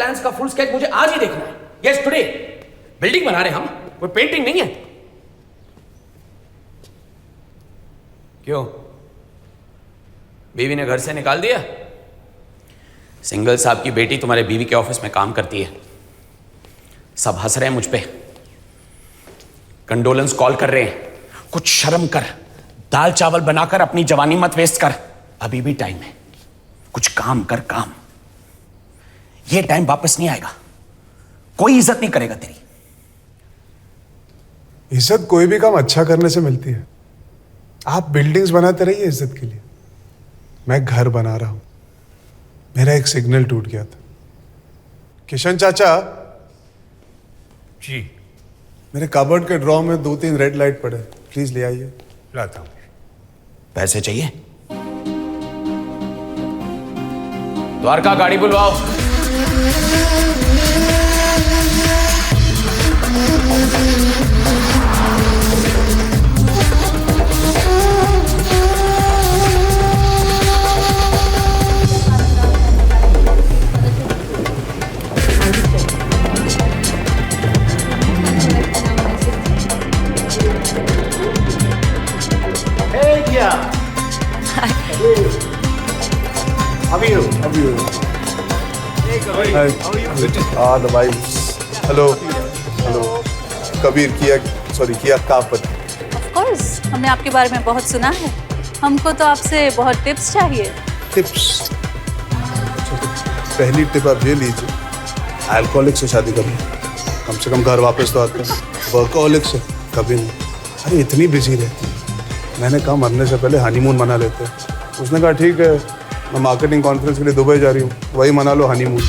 Plans का full sketch मुझे आज ही देखना है। Yes, today. बिल्डिंग बना रहे हम, कोई पेंटिंग नहीं है। क्यों, बीवी ने घर से निकाल दिया? सिंगल साहब की बेटी तुम्हारे बीवी के ऑफिस में काम करती है। सब हंस रहे हैं मुझ पे, कंडोलेंस कॉल कर रहे हैं। कुछ शर्म कर, दाल चावल बनाकर अपनी जवानी मत वेस्ट कर। अभी भी टाइम है, कुछ काम कर, काम। ये टाइम वापस नहीं आएगा, कोई इज्जत नहीं करेगा तेरी। इज्जत कोई भी काम अच्छा करने से मिलती है। आप बिल्डिंग्स बनाते रहिए इज्जत के लिए, मैं घर बना रहा हूं। मेरा एक सिग्नल टूट गया था। किशन चाचा जी। मेरे कबर्ड के ड्रॉ में 2-3 रेड लाइट पड़े, प्लीज ले आइए। लाता हूं। पैसे चाहिए? द्वारका गाड़ी बुलवाओ। The vibes. Hello hello Kabir, किया काफत। ऑफ कोर्स, हमने आपके बारे में बहुत सुना है। हमको तो आपसे बहुत टिप्स चाहिए। टिप्स? पहली टिप आप ये लीजिए, अल्कोहलिक से शादी करिए, कम से कम घर वापस तो आते हैं। वर्कोहलिक से कभी नहीं। अरे इतनी बिजी रहती है। मैंने कहा मरने से पहले हनीमून मना लेते हैं। उसने कहा ठीक है, मैं मार्केटिंग कॉन्फ्रेंस के लिए दुबई जा रही हूँ, वही मना लो हनीमून।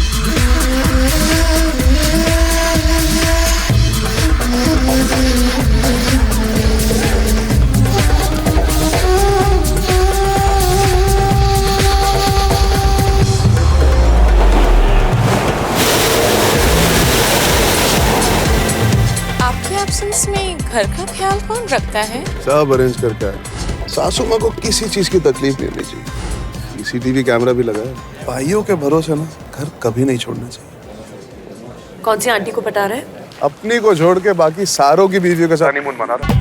में घर का ख्याल कौन रखता है? सब अरेंज करके आए। सासू माँ को किसी चीज की तकलीफ नहीं होनी चाहिए। सीसीटीवी कैमरा भी लगा है। भाइयों के भरोसे ना घर कभी नहीं छोड़ना चाहिए। कौन सी आंटी को पटा रहे हैं? अपनी को छोड़ के बाकी सारों की बीवियों के साथ हनीमून मना रहा।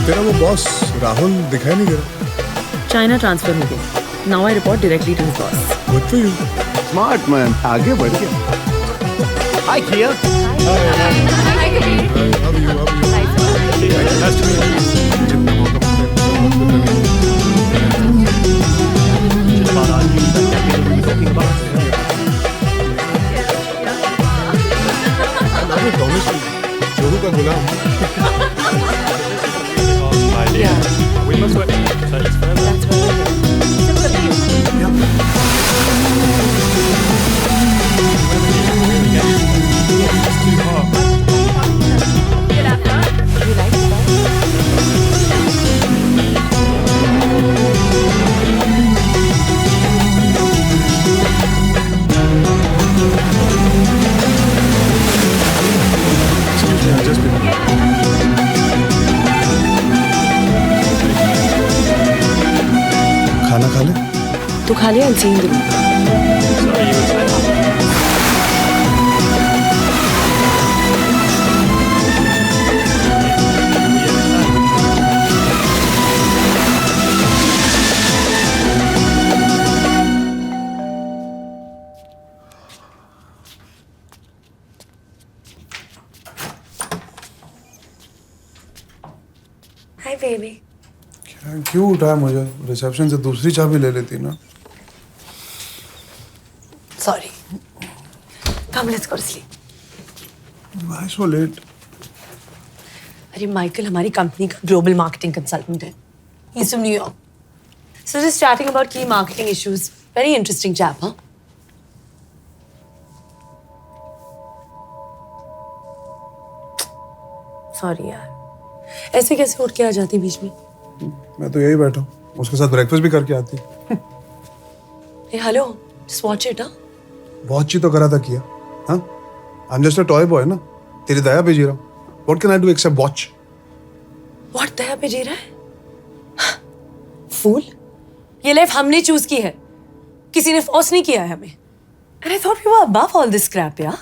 तेरा वो बॉस राहुल दिखाई नहीं दे रहा। चाइना ट्रांसफर हो गया। Now I report directly to his boss. Good for you. Smart man, आगे बढ़ गया। हाय किया। जोरू का गुलाम। We must work further. It's too hot. खाना खा ले। तू खा लिया? Sorry, you were saying? Hi baby. क्यों उठाया मुझे? रिसेप्शन से दूसरी चाबी ले लेती ना। Sorry. Come let's go to sleep. Why so late? अरे माइकल हमारी कंपनी का ग्लोबल मार्केटिंग कंसल्टेंट है। He is from New York. So just chatting about key marketing issues. Very interesting chap, हाँ? सॉरी यार, ऐसे कैसे उठ के आ जाती बीच में? मैं तो यही बैठा हूँ, उसके साथ ब्रेकफास्ट भी करके आती। Hey, hello. Just watch it, huh? बहुत ही तो करा था किया। हाँ? I'm just a toy boy ना। तेरी दया पे जी रहा हूँ। What can I do except watch? What दया पे जी रहा है? Fool. ये लाइफ हमने चूज की है, किसी ने फोर्स नहीं किया है हमें। And I thought we were above all this crap, यार।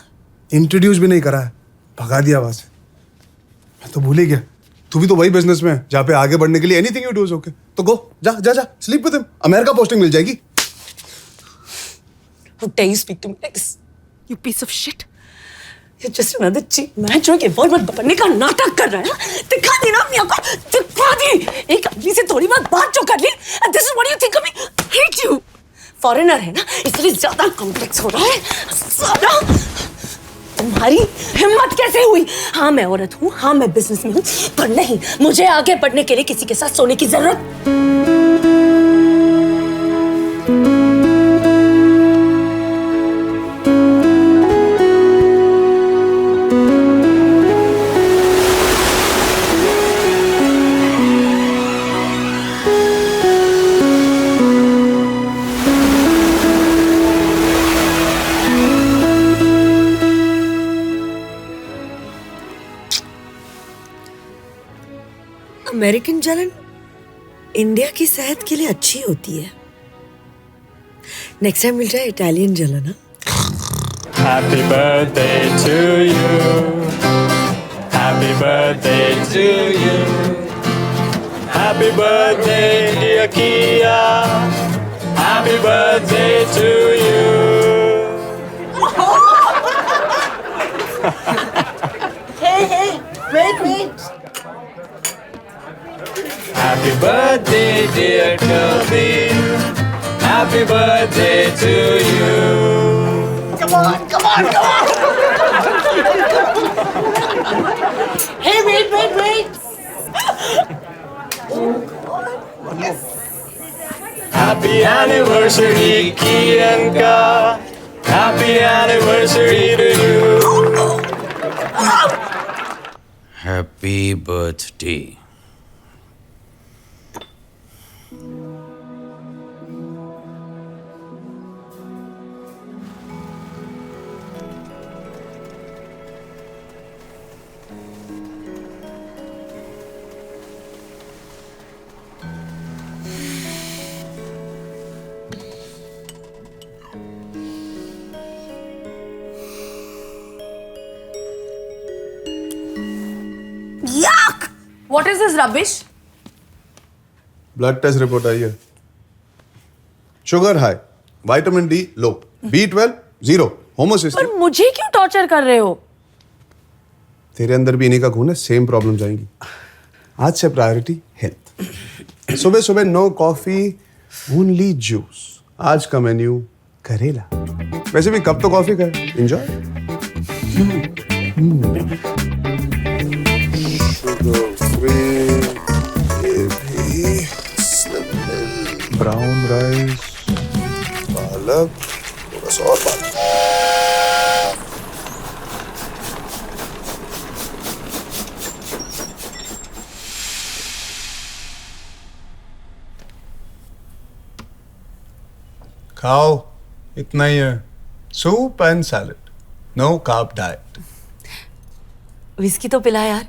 इंट्रोड्यूस भी नहीं करा है, भगा दिया वहां से। मैं तो भूल ही गया, तू भी तो वही बिजनेस में है जहाँ पे आगे बढ़ने के लिए anything you do is okay. तो गो, जा जा जा, sleep with him, America posting मिल जाएगी। How dare you speak to me like this? You piece of shit. You're just another cheap man जो कि इवॉल्व बनने का नाटक कर रहा है। दिखा दी ना अपनी आंखों, दिखा दी। एक आदमी से थोड़ी बात जो कर ली, and this is what you think of me? Hate you. Foreigner है ना, इसलिए ज्यादा कॉम्प्लेक्स हो रहा है। ज्यादा। तुम्हारी हिम्मत कैसे हुई? हाँ मैं औरत हूँ, हाँ मैं बिजनेस में हूँ, पर नहीं, मुझे आगे बढ़ने के लिए किसी के साथ सोने की जरूरत। अमेरिकन जलन इंडिया की सेहत के लिए अच्छी होती है। नेक्स्ट टाइम मिल जाए इटालियन जलन। Happy birthday to you. Happy birthday to you. Happy birthday, dear Kia. Happy birthday to you. Wait. Happy birthday, dear Kirby. Happy birthday to you. Come on. Hey, wait. Happy anniversary, Kianka. Happy anniversary to you. Happy birthday. Yuck! What is this rubbish? Blood test report आई है। Sugar high, vitamin D low, B12 0, homocysteine. पर मुझे क्यों torture कर रहे हो? तेरे अंदर भी इन्हीं का खून है, सेम प्रॉब्लम जाएंगी। आज से प्रायोरिटी हेल्थ। सुबह सुबह नो कॉफी, ओनली जूस। आज का मेन्यू करेला। वैसे भी कब तो कॉफी कर, एंजॉय। ब्राउन राइस, पालक, थोड़ा सा और पालक। खाओ, इतना ही है। Soup and salad, no carb diet. Whisky तो पिला यार,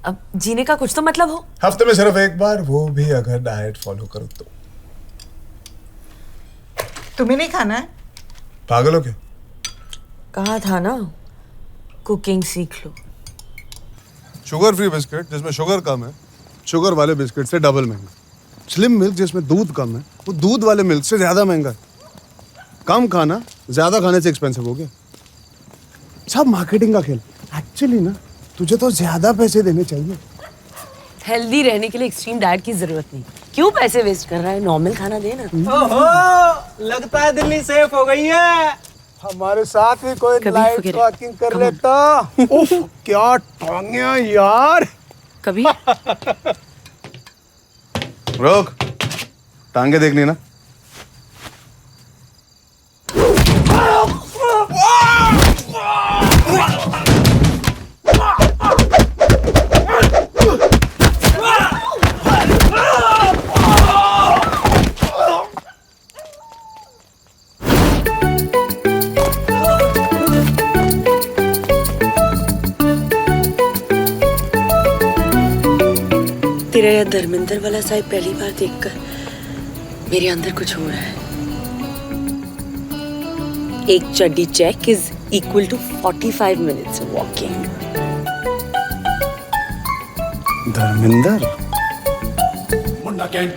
अब जीने का कुछ तो मतलब हो। हफ्ते में सिर्फ एक बार, वो भी अगर डाइट फॉलो करो तो। तुम्हें नहीं खाना है? पागल हो क्या? कहा था ना, कुकिंग सीख लो। शुगर फ्री बिस्किट जिसमें शुगर कम है, शुगर वाले बिस्किट से डबल महंगा। स्लिम मिल्क जिसमें दूध कम है, वो दूध वाले मिल्क से ज्यादा महंगा है। कम खाना ज्यादा खाने से एक्सपेंसिव हो गया। सब मार्केटिंग का खेल। एक्चुअली ना, तुझे तो ज्यादा पैसे देने चाहिए। हेल्दी रहने के लिए एक्सट्रीम डाइट की जरूरत नहीं। क्यों पैसे वेस्ट कर रहा है? नॉर्मल खाना दे ना। ओहो, लगता है दिल्ली सेफ हो गई है। हमारे साथ भी कोई कभी लाइफ forget it. वॉकिंग कर Come on. लेता। उफ, क्या टांगियां यार। कभी रोक, टांगे देखनी ना। मेरा यह धर्मेंद्र वाला साइड पहली बार देखकर मेरे अंदर कुछ हो रहा है। एक चड्डी check is equal to 45 minutes walking. Dharmendra Munna cantt